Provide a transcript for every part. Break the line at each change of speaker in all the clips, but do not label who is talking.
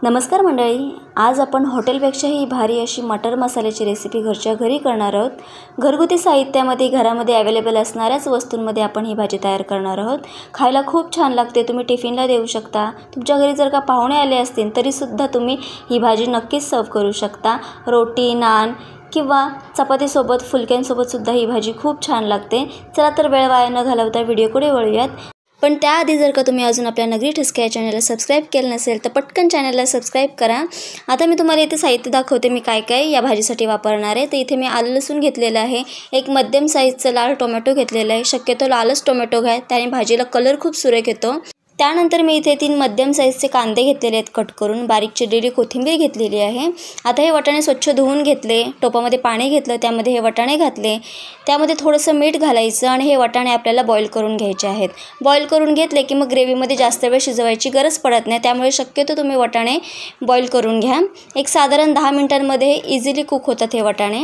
नमस्कार मंडळी, आज आपण हॉटेलपेक्षाही भारी अशी मटर मसाल्याची रेसिपी घरच्या घरी करणार आहोत। घरगुती साहित्यामध्ये घरामध्ये अवेलेबल असणाऱ्याच वस्तूंमध्ये आपण ही भाजी तयार करणार आहोत। खायला खूप छान लागते, तुम्ही टिफिनला देऊ शकता। तुमच्या घरी जर का पाहुणे आले असतील तरी सुद्धा तुम्ही ही भाजी नक्कीच सर्व करू शकता। रोटी, नान किंवा चपातीसोबत, फुलक्यांसोबत सुद्धा ही भाजी खूप छान लागते। चला तर वेळ वाया न घालवता व्हिडिओकडे वळूयात। पण त्याआधी जर का तुम्ही अजून आपल्या नगरी ठसका या चॅनलला सबस्क्राईब केलं नसेल तर पटकन चॅनलला सबस्क्राईब करा। आता मी तुम्हाला इथे साहित्य दाखवते मी काय काय या भाजीसाठी वापरणार आहे। तर इथे मी आलं लसूण घेतलेलं आहे, एक मध्यम साईजचं लाल टोमॅटो घेतलेला आहे। शक्यतो लालच टोमॅटो घ्या, त्याने भाजीला कलर खूप सुरेख येतो। त्यानंतर मी इथे 3 मध्यम साईजचे कांदे घेतलेले आहेत कट करून, बारीक चिरलेली कोथिंबीर घेतलेली आहे। आता हे वाटाणे स्वच्छ धुवून घेतले, टोपामध्ये पाणी घेतलं, त्यामध्ये हे वाटाणे घातले, त्यामध्ये थोडंसं मीठ घालायचं आणि हे वाटाणे आपल्याला बॉईल करून घ्यायचे आहेत। बॉईल करून घेतले की मग ग्रेव्हीमध्ये जास्त वेळ शिजवायची गरज पडत नाही, त्यामुळे शक्यतो तुम्ही वाटाणे बॉईल करून घ्या। एक साधारण 10 मिनिटांमध्ये इझिली कुक होतात हे वाटाणे।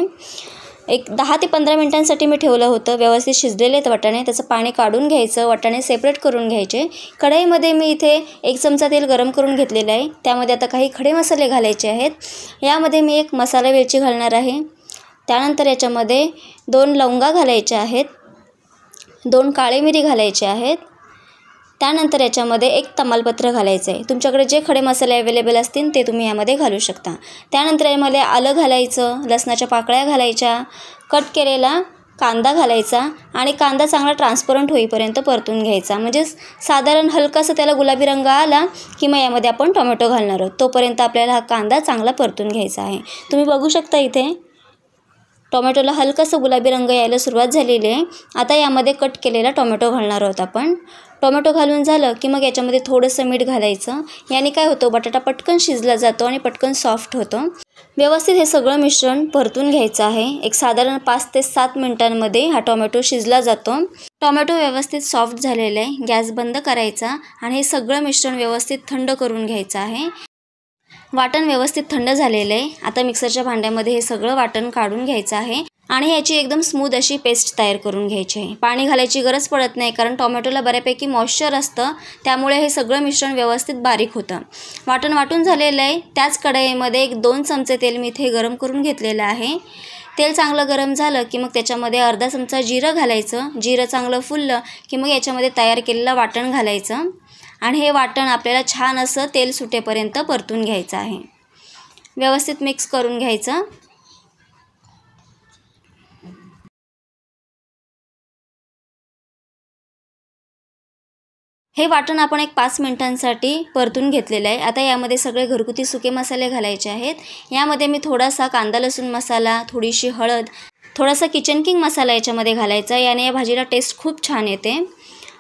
एक 10 ते 15 मिनिटांसाठी मी ठेवलं होतं। व्यवस्थित शिजलेले आहेत वाटाणे, त्याचं पाणी काढून घ्यायचं, वाटाणे सेपरेट करून घ्यायचे। कढईमध्ये मी इथे 1 चमचा तेल गरम करून घेतलेलं आहे, त्यामध्ये आता काही खडे मसाले घालायचे आहेत। यामध्ये मी 1 मसाला वेलची घालणार आहे, त्यानंतर याच्यामध्ये 2 लवंगा घालायच्या आहेत, 2 काळे मिरी घालायचे आहेत, त्यानंतर याच्यामध्ये 1 तमालपत्र घालायचं आहे। तुमच्याकडे जे खडे मसाले अवेलेबल असतील ते तुम्ही यामध्ये घालू शकता। त्यानंतर यामध्ये आलं घालायचं, लसणाच्या पाकळ्या घालायच्या, कट केलेला कांदा घालायचा आणि कांदा चांगला ट्रान्सपरंट होईपर्यंत परतून घ्यायचा। म्हणजे साधारण हलकासा त्याला गुलाबी रंग आला की मग यामध्ये आपण टोमॅटो घालणार आहोत, तोपर्यंत आपल्याला हा कांदा चांगला परतून घ्यायचा आहे। तुम्ही बघू शकता इथे टोमॅटोला हलकासा गुलाबी रंग यायला सुरुवात झालेली आहे। आता यामध्ये कट केलेला टोमॅटो घालणार आहोत आपण। टोमॅटो घालून झालं की मग याच्यामध्ये थोडंसं मीठ घालायचं। याने काय होतं, बटाटा पटकन शिजला जातो आणि पटकन सॉफ्ट होतो। व्यवस्थित हे सगळं मिश्रण परतून घ्यायचं आहे। एक साधारण 5 ते 7 मिनिटांमध्ये हा टोमॅटो शिजला जातो। टोमॅटो व्यवस्थित सॉफ्ट झालेला आहे, गॅस बंद करायचा आणि हे सगळं मिश्रण व्यवस्थित थंड करून घ्यायचं आहे। वाटण व्यवस्थित थंड झालेलं आहे। आता मिक्सरच्या भांड्यामध्ये हे सगळं वाटण काढून घ्यायचं आहे आणि याची एकदम स्मूथ अशी पेस्ट तयार करून घ्यायची आहे। पाणी घालायची गरज पडत नाही, कारण टोमॅटोला बऱ्यापैकी मॉइश्चर असतं, त्यामुळे हे सगळं मिश्रण व्यवस्थित बारीक होतं। वाटण वाटून झालेलं आहे। त्याच कढईमध्ये 1-2 चमचे तेल मी इथे गरम करून घेतलेलं आहे। तेल चांगलं गरम झालं की मग त्याच्यामध्ये अर्धा चमचा जिरं घालायचं। जिरं चांगलं फुललं की मग याच्यामध्ये तयार केलेलं वाटण घालायचं आणि हे वाटण आपल्याला छान असं तेल सुटेपर्यंत परतून घ्यायचं आहे। व्यवस्थित मिक्स करून घ्यायचं। हे वाटण आपण 5 मिनिटांसाठी परतून घेतलेलं आहे। आता यामध्ये सगळे घरगुती सुके मसाले घालायचे आहेत। यामध्ये मी थोडासा कांदा लसूण मसाला, थोडीशी हळद, थोडासा किचन किंग मसाला याच्यामध्ये घालायचा, याने या भाजीला टेस्ट खूप छान येते।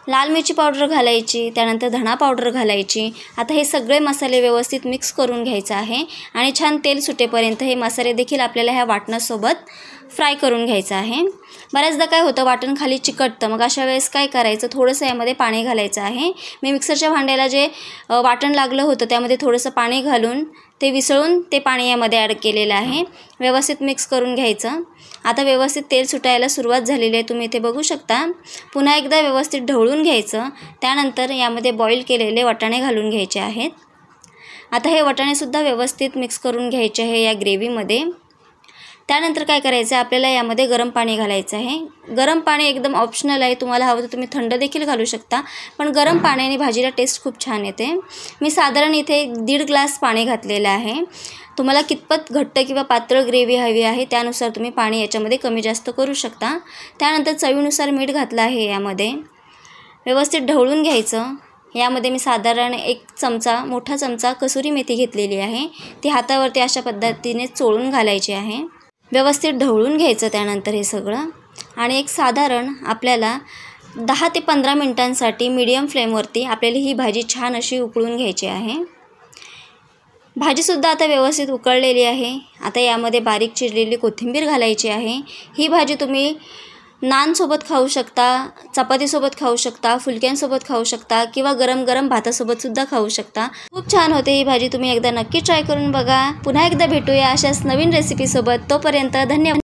लाल मिरची पावडर घालायची, त्यानंतर धणा पावडर घालायची। आता हे सगळे मसाले व्यवस्थित मिक्स करून घ्यायचं आहे आणि छान तेल सुटेपर्यंत हे मसाले देखील आपल्याला ह्या वाटणासोबत फ्राय करून घ्यायचं आहे। बऱ्याचदा काय होतं, वाटण खाली चिकटतं, मग अशा वेळेस काय करायचं, थोडंसं यामध्ये पाणी घालायचं आहे। मी मिक्सरच्या भांड्याला जे वाटण लागलं होतं त्यामध्ये थोडंसं पाणी घालून ते विसळून ते पाणी यामध्ये ॲड केलेलं आहे। व्यवस्थित मिक्स करून घ्यायचं। आता व्यवस्थित तेल सुटायला सुरुवात झालेली आहे, तुम्ही इथे बघू शकता। पुन्हा एकदा व्यवस्थित ढवळून घ्यायचं। त्यानंतर यामध्ये बॉईल केलेले वाटाणे घालून घ्यायचे आहेत। आता हे वाटाणेसुद्धा व्यवस्थित मिक्स करून घ्यायचे आहे या ग्रेव्हीमध्ये। त्यानंतर काय करायचं आहे, आपल्याला यामध्ये गरम पाणी घालायचं आहे। गरम पाणी एकदम ऑप्शनल आहे, तुम्हाला हवं तर तुम्ही थंड देखील घालू शकता, पण गरम पाण्याने भाजीला टेस्ट खूप छान येते। मी साधारण इथे 1.5 ग्लास पाणी घातलेलं आहे। तुम्हाला कितपत घट्ट किंवा पातळ ग्रेव्ही हवी आहे त्यानुसार तुम्ही पाणी याच्यामध्ये कमी जास्त करू शकता। त्यानंतर चवीनुसार मीठ घातलं आहे यामध्ये। व्यवस्थित ढवळून घ्यायचं। यामध्ये मी साधारण 1 चमचा, मोठा चमचा कसुरी मेथी घेतलेली आहे, ती हातावरती अशा पद्धतीने चोळून घालायची आहे। व्यवस्थित ढवळून घ्यायचं त्यानंतर हे सगळं आणि एक साधारण आपल्याला 10 ते 15 मिनिटांसाठी मीडियम फ्लेमवरती आपल्याला ही भाजी छान अशी उकळून घ्यायची आहे। भाजीसुद्धा आता व्यवस्थित उकळलेली आहे। आता यामध्ये बारीक चिरलेली कोथिंबीर घालायची आहे। ही भाजी तुम्ही नानसोबत खाऊ शकता, चपातीसोबत खाऊ शकता, फुलक्यांसोबत खाऊ शकता किंवा गरम गरम भातासोबतसुद्धा खाऊ शकता। खूप छान होते ही भाजी, तुम्ही एकदा नक्की ट्राय करून बघा। पुन्हा एकदा भेटूया अशाच नवीन रेसिपीसोबत, तोपर्यंत धन्यवाद।